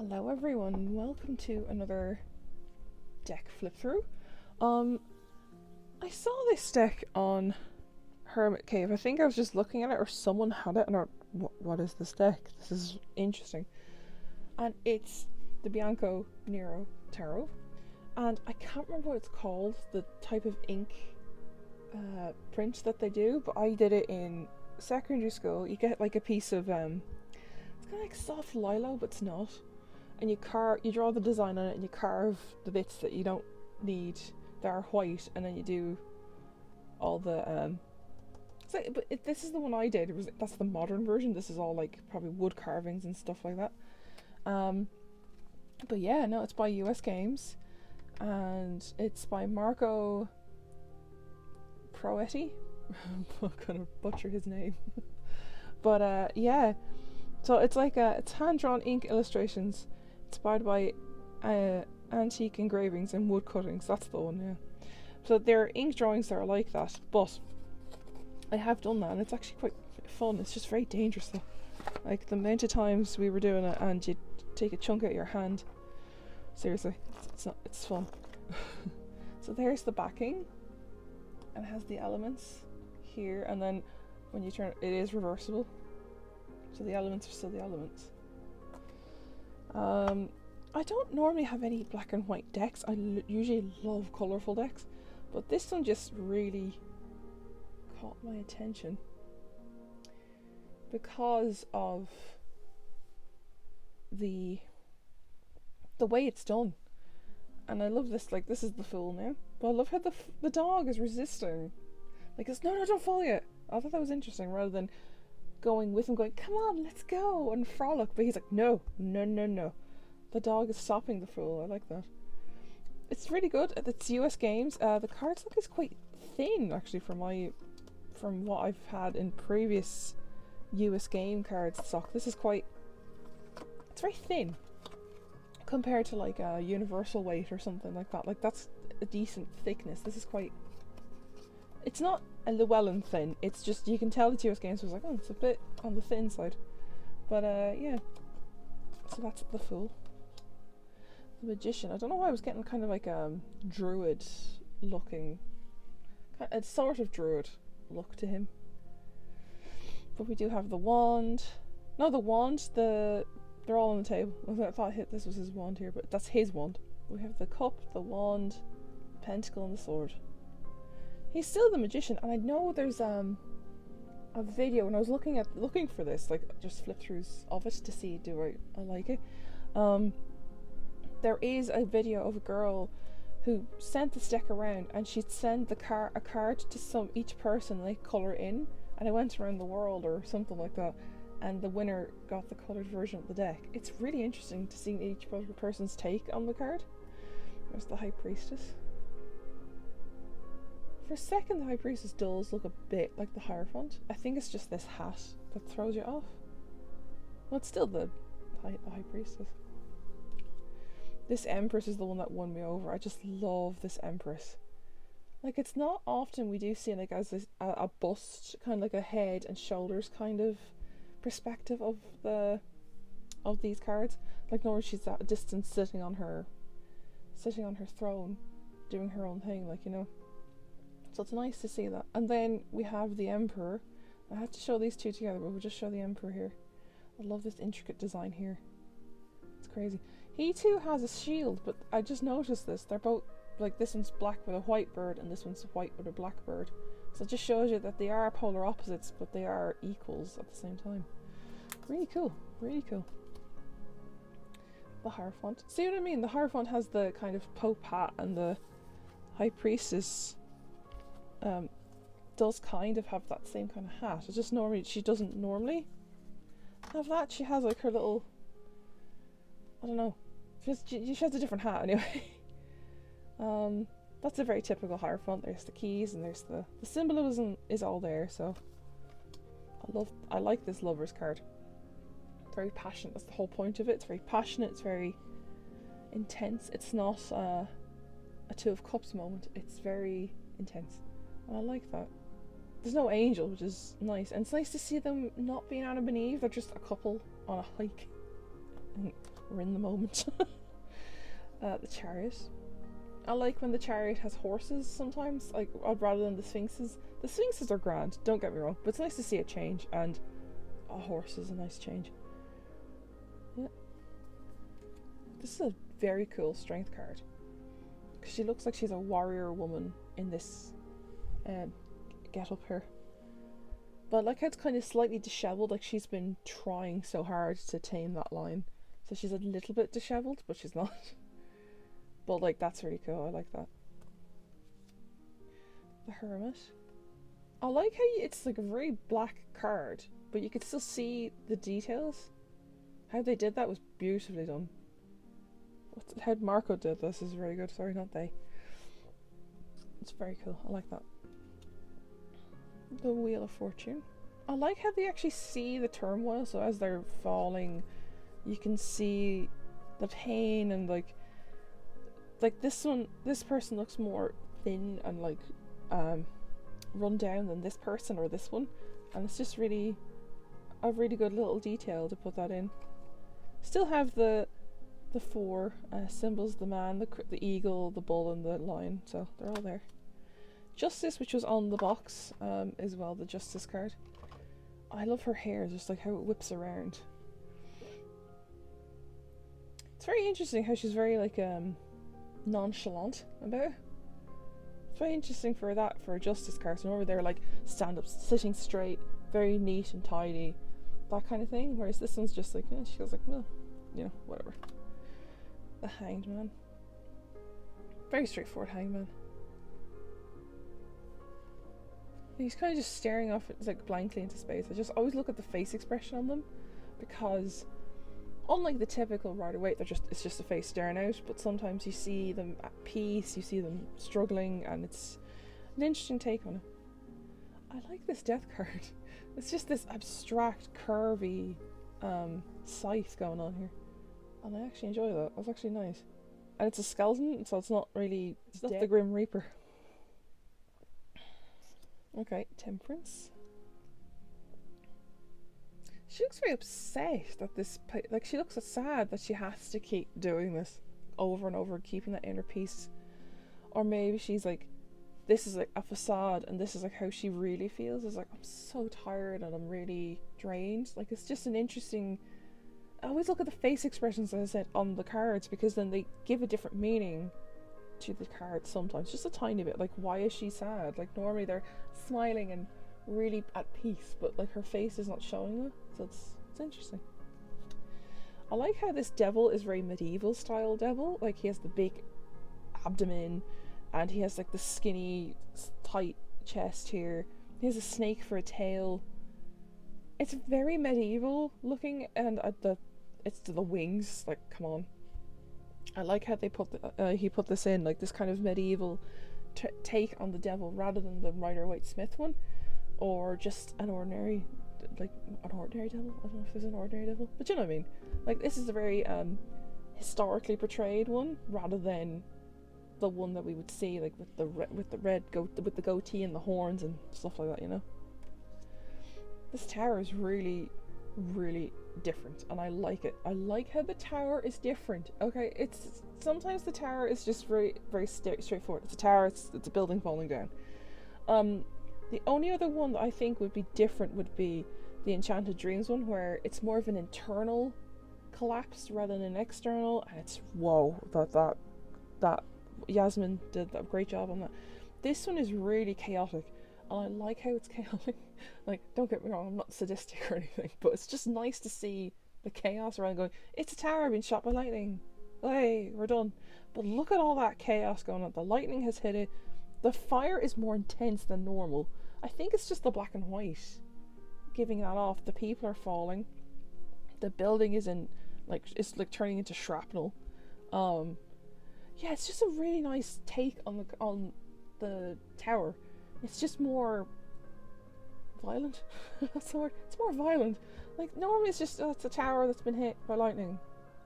Hello everyone, welcome to another deck flip through. I saw this deck on Hermit Cave. I think I was just looking at it or someone had it and I what is this deck? This is interesting. And it's the Bianco Nero Tarot. And I can't remember what it's called, the type of ink print that they do, but I did it in secondary school. You get like a piece of it's kind of like soft lilo, but it's not. And you draw the design on it and you carve the bits that you don't need that are white, and then you do all the this is the one I did. That's the modern version. This is all like probably wood carvings and stuff like that. But yeah, no, it's by US Games and it's by Marco Proetti. I'm gonna butcher his name. But yeah, so it's like it's hand-drawn ink illustrations inspired by antique engravings and wood cuttings. That's the one, yeah. So there are ink drawings that are like that, but I have done that and it's actually quite fun. It's just very dangerous though. Like the amount of times we were doing it and you take a chunk out of your hand. Seriously, it's fun. So there's the backing and it has the elements here, and then when you turn it is reversible. So the elements are still the elements. I don't normally have any black and white decks. I usually love colourful decks, but this one just really caught my attention because of the way it's done. And I love this, like this is the Fool now, but I love how the dog is resisting. Like it's no, don't fall yet. I thought that was interesting, rather than going with him going, come on, let's go and frolic, but he's like, no. The dog is stopping the Fool. I like that. It's really good. It's US Games. The cardstock is quite thin actually from what I've had in previous US Game cardstock. This is it's very thin compared to like a universal weight or something like that. Like that's a decent thickness. This is it's not a Llewellyn thin, it's just, you can tell the US Games was like, oh, it's a bit on the thin side. But yeah. So that's the Fool. The Magician. I don't know why I was getting kind of like a druid looking, a sort of druid look to him. But we do have the wand. No, the wand, they're all on the table. I thought this was his wand here, but that's his wand. We have the cup, the wand, the pentacle, and the sword. He's still the Magician, and I know there's a video when I was looking for this, like just flip throughs of it to see do I like it. There is a video of a girl who sent this deck around, and she'd send a card to each person, like colour in, and it went around the world or something like that, and the winner got the coloured version of the deck. It's really interesting to see each person's take on the card. There's the High Priestess. For a second, the High Priestess does look a bit like the Hierophant. I think it's just this hat that throws you off. Well, it's still the High Priestess. This Empress is the one that won me over. I just love this Empress. Like, it's not often we do see like as a bust, kind of like a head and shoulders kind of perspective of these cards. Like normally she's at a distance sitting on her throne doing her own thing, like, you know. So it's nice to see that. And then we have the Emperor. I have to show these two together, but we'll just show the Emperor here. I love this intricate design here. It's crazy. He too has a shield, but I just noticed this. They're both, like, this one's black with a white bird and this one's white with a black bird. So it just shows you that they are polar opposites, but they are equals at the same time. Really cool. Really cool. The Hierophant. See what I mean? The Hierophant has the kind of Pope hat, and the High Priestess does kind of have that same kind of hat. It's just she doesn't normally have that. She has like her little, I don't know, she has a different hat anyway. That's a very typical Hierophant. There's the keys and there's the symbolism is all there. So I like this Lover's card. Very passionate. That's the whole point of it. It's very passionate. It's very intense. It's not a Two of Cups moment. It's very intense. And I like that. There's no angel, which is nice. And it's nice to see them not being Adam and Eve. They're just a couple on a hike. And we're in the moment. The Chariot. I like when the Chariot has horses sometimes, like rather than the Sphinxes. The Sphinxes are grand, don't get me wrong, but it's nice to see a change, and a horse is a nice change. Yeah. This is a very cool strength card. Because she looks like she's a warrior woman in this get up here. But I like how it's kind of slightly dishevelled, like she's been trying so hard to tame that line. So she's a little bit dishevelled, but she's not. But like, that's really cool, I like that. The Hermit. I like how it's like a very black card, but you could still see the details. How they did that was beautifully done. How Marco did this is very good. Sorry, not they. It's very cool. I like that. The Wheel of Fortune. I like how they actually see the turmoil. So as they're falling, you can see the pain and like this one. This person looks more thin and like run down than this person or this one, and it's just really a really good little detail to put that in. Still have the four symbols: the man, the eagle, the bull, and the lion. So they're all there. Justice, which was on the box as well, the Justice card. I love her hair, just like how it whips around. It's very interesting how she's very like nonchalant about it. It's very interesting for a Justice card. So over there, like stand up, sitting straight, very neat and tidy, that kind of thing. Whereas this one's just like, she goes like, well, whatever. The Hanged Man. Very straightforward Hanged Man. He's kind of just staring off like blankly into space. I just always look at the face expression on them, because unlike the typical Rider-Waite, it's just a face staring out, but sometimes you see them at peace, you see them struggling, and it's an interesting take on it. I like this Death card. It's just this abstract, curvy scythe going on here, and I actually enjoy that. That's actually nice. And it's a skeleton, so it's not the Grim Reaper. Okay, Temperance. She looks very upset that she looks sad that she has to keep doing this over and over, keeping that inner peace. Or maybe she's like, this is like a facade, and this is like how she really feels. It's like, I'm so tired and I'm really drained. Like, it's just an interesting. I always look at the face expressions, as I said, on the cards, because then they give a different meaning to the card sometimes, just a tiny bit. Like, why is she sad? Like, normally they're smiling and really at peace, but like her face is not showing that, so it's interesting. I like how this devil is very medieval style devil. Like, he has the big abdomen, and he has like the skinny tight chest here. He has a snake for a tail. It's very medieval looking, and it's the wings, like, come on. I like how they he put this in, like this kind of medieval take on the devil, rather than the Rider-Waite Smith one, or just an ordinary devil. I don't know if there's an ordinary devil, but you know what I mean. Like, this is a very historically portrayed one, rather than the one that we would see like with the red with the goatee and the horns and stuff like that. This tower is really, really different, and I like it. I like how the tower is different. Okay, it's sometimes the tower is just very, very straightforward. It's a tower. It's a building falling down. The only other one that I think would be different would be the Enchanted Dreams one, where it's more of an internal collapse rather than an external, and it's that Yasmin did a great job on that. This one is really chaotic, and I like how it's chaotic. Like, don't get me wrong, I'm not sadistic or anything, but it's just nice to see the chaos around going, it's a tower being shot by lightning. Hey, we're done. But look at all that chaos going on. The lightning has hit it. The fire is more intense than normal. I think it's just the black and white giving that off. The people are falling. The building is it's turning into shrapnel. Yeah, it's just a really nice take on the tower. It's just more violent. That's the word. It's more violent. Like, normally it's just it's a tower that's been hit by lightning,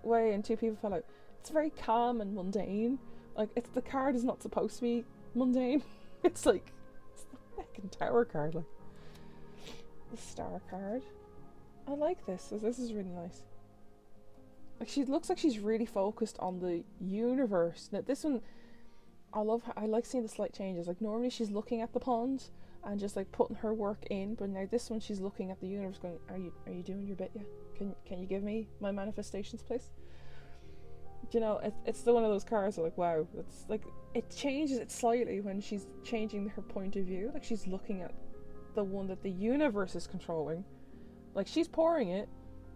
and two people fell out. It's very calm and mundane. Like, the card is not supposed to be mundane. It's the fucking tower card. Like, the star card. I like this. This is really nice. Like she looks like she's really focused on the universe. Now this one, I like seeing the slight changes. Like normally she's looking at the pond and just like putting her work in, but now this one she's looking at the universe, going, "Are you doing your bit yet? Can you give me my manifestations, please?" You know, it's the one of those cards that, like, wow, it's like it changes it slightly when she's changing her point of view. Like she's looking at the one that the universe is controlling. Like she's pouring it,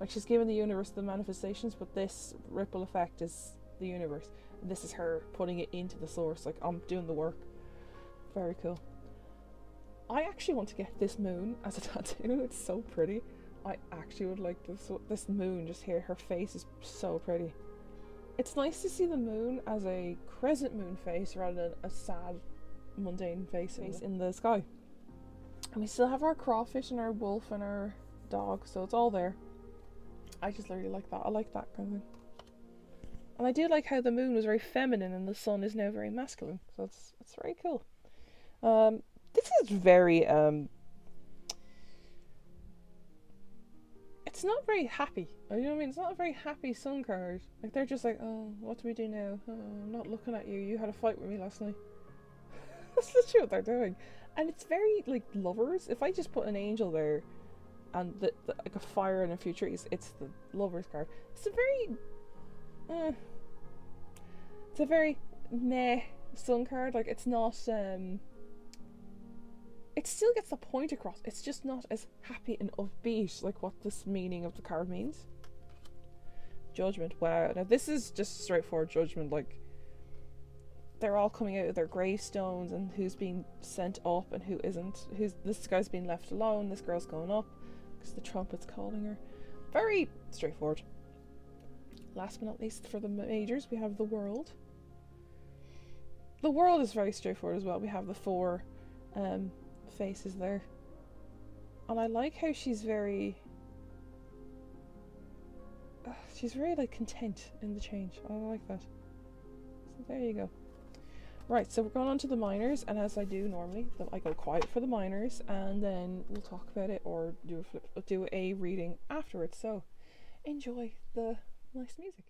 like she's giving the universe the manifestations, but this ripple effect is the universe. This is her putting it into the source. Like, I'm doing the work. Very cool. I actually want to get this moon as a tattoo. It's so pretty. I actually would like this moon just here. Her face is so pretty. It's nice to see the moon as a crescent moon face rather than a sad, mundane face in the sky. And we still have our crawfish and our wolf and our dog, so it's all there. I just really like that. I like that kind of thing. And I do like how the moon was very feminine and the sun is now very masculine. So it's very cool. This is very it's not very happy. You know what I mean? It's not a very happy sun card. Like they're just like, oh, what do we do now? Oh, I'm not looking at you. You had a fight with me last night. That's literally what they're doing. And it's very like lovers. If I just put an angel there and like a fire and a few trees, it's the lovers card. It's a very meh sun card. Like it's not it still gets the point across. It's just not as happy and upbeat like what this meaning of the card means. Judgment. Wow. Now this is just straightforward judgment. Like they're all coming out of their gravestones and who's being sent up and who isn't. This guy's being left alone. This girl's going up because the trumpet's calling her. Very straightforward. Last but not least, for the majors, we have the world. The world is very straightforward as well. We have the four faces there. And I like how she's very like content in the change. I like that. So there you go. Right, so we're going on to the minors, and as I do normally, I go quiet for the minors, and then we'll talk about it or do a reading afterwards. So enjoy the nice music.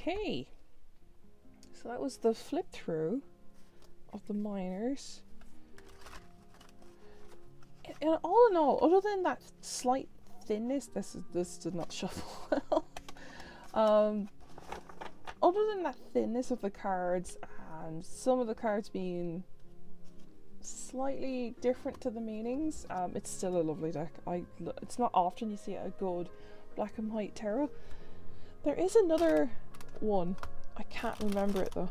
Okay, so that was the flip through of the minors. And all in all, other than that slight thinness, this did not shuffle well. Other than that thinness of the cards and some of the cards being slightly different to the meanings, it's still a lovely deck. It's not often you see a good black and white tarot. There is another one. I can't remember it though.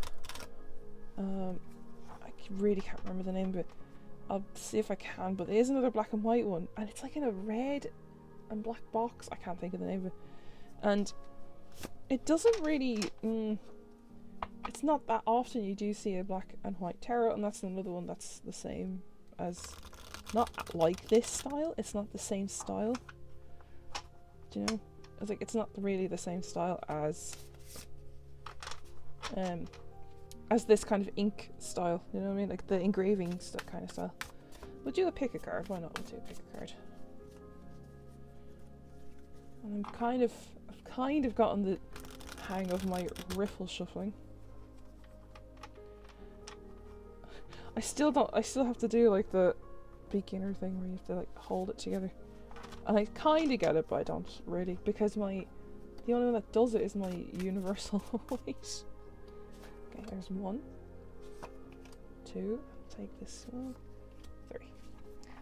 I really can't remember the name of it. I'll see if I can, but there is another black and white one, and it's like in a red and black box. I can't think of the name of it. And it doesn't really... it's not that often you do see a black and white tarot, and that's another one that's the same as... Not like this style, it's not the same style. Do you know? It's like, it's not really the same style as this kind of ink style, you know what I mean? Like the engraving kind of style. We'll do a pick a card, why not? We'll do a pick a card. And I've kind of gotten the hang of my riffle shuffling. I still have to do like the beginner thing where you have to like hold it together. And I kind of get it, but I don't really, because the only one that does it is my universal weight. Okay, there's 1, 2, take this one, 3.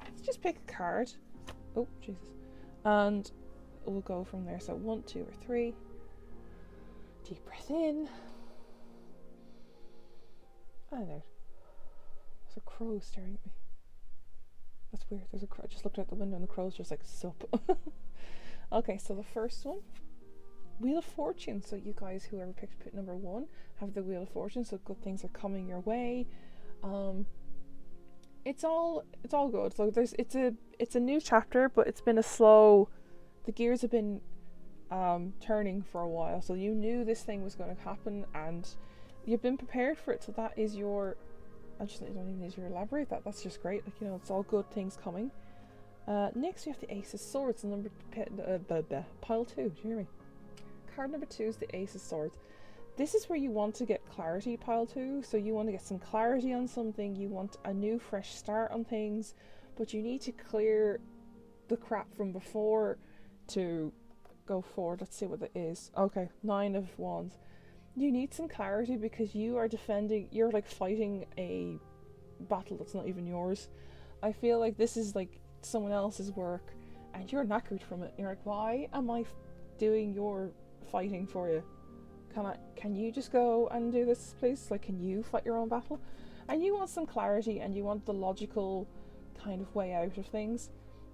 Let's just pick a card. Oh, Jesus. And we'll go from there. So 1, 2, or 3. Deep breath in. And there. There's a crow staring at me. That's weird. There's a crow. I just looked out the window and the crow's just like, sup. Okay, so the first one. Wheel of Fortune. So you guys, whoever picked number 1, have the Wheel of Fortune, so good things are coming your way. It's all good. So it's a new chapter, but it's been a slow... The gears have been turning for a while, so you knew this thing was going to happen and you've been prepared for it. So that is your... I just don't even need to elaborate that. That's just great. Like, you know, it's all good things coming. Next we have the Ace of Swords, number pile 2. Do you hear me? Card number 2 is the Ace of Swords. This is where you want to get clarity, pile 2. So you want to get some clarity on something. You want a new, fresh start on things, but you need to clear the crap from before to go forward. Let's see what that is. Okay, 9 of Wands. You need some clarity because you are defending, you're like fighting a battle that's not even yours. I feel like this is like someone else's work and you're knackered from it. You're like, why am I doing your fighting for you? Can you just go and do this, please? Like, can you fight your own battle? And you want some clarity and you want the logical kind of way out of things.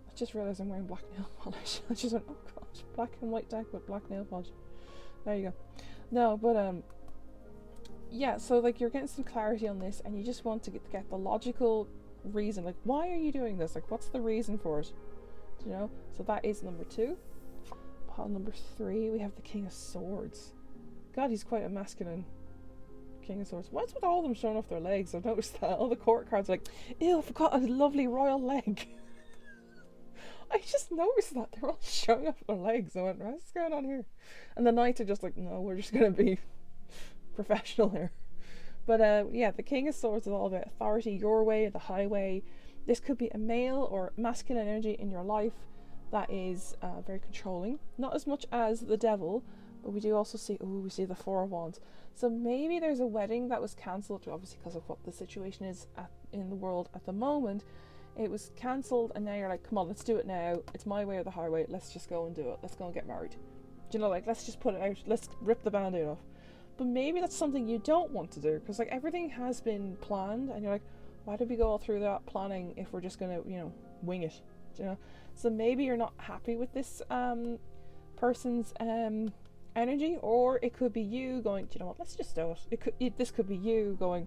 I just realised I'm wearing black nail polish. I just went, oh gosh, black and white deck with black nail polish. There you go. No, but yeah, so like you're getting some clarity on this and you just want to get the logical reason, like why are you doing this, like what's the reason for it, you know? So that is number 2. Pile number 3, we have the King of Swords. God, he's quite a masculine King of Swords. What's with all of them showing off their legs? I've noticed that all the court cards are like, ew, I've got a lovely royal leg. I just noticed that they're all showing off their legs. I went, what's going on here? And the knights are just like, no, we're just going to be professional here. But yeah, the King of Swords is all about authority, your way, the highway. This could be a male or masculine energy in your life that is very controlling. Not as much as the devil, but we do also see, we see the 4 of Wands. So maybe there's a wedding that was cancelled, obviously because of what the situation is in the world at the moment. It was cancelled and now you're like, come on, let's do it now. It's my way or the highway. Let's just go and do it. Let's go and get married. Do you know, like, let's just put it out. Let's rip the band-aid off. But maybe that's something you don't want to do because like everything has been planned and you're like, why did we go all through that planning if we're just going to, you know, wing it? Do you know? So maybe you're not happy with this person's energy, or it could be you going, do you know what, let's just do it. This could be you going,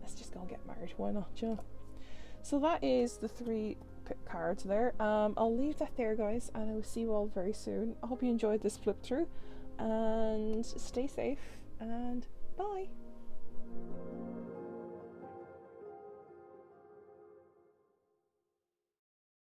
let's just go and get married. Why not? Do you know? So that is the 3 cards there. I'll leave that there, guys, and I will see you all very soon. I hope you enjoyed this flip through, and stay safe, and bye.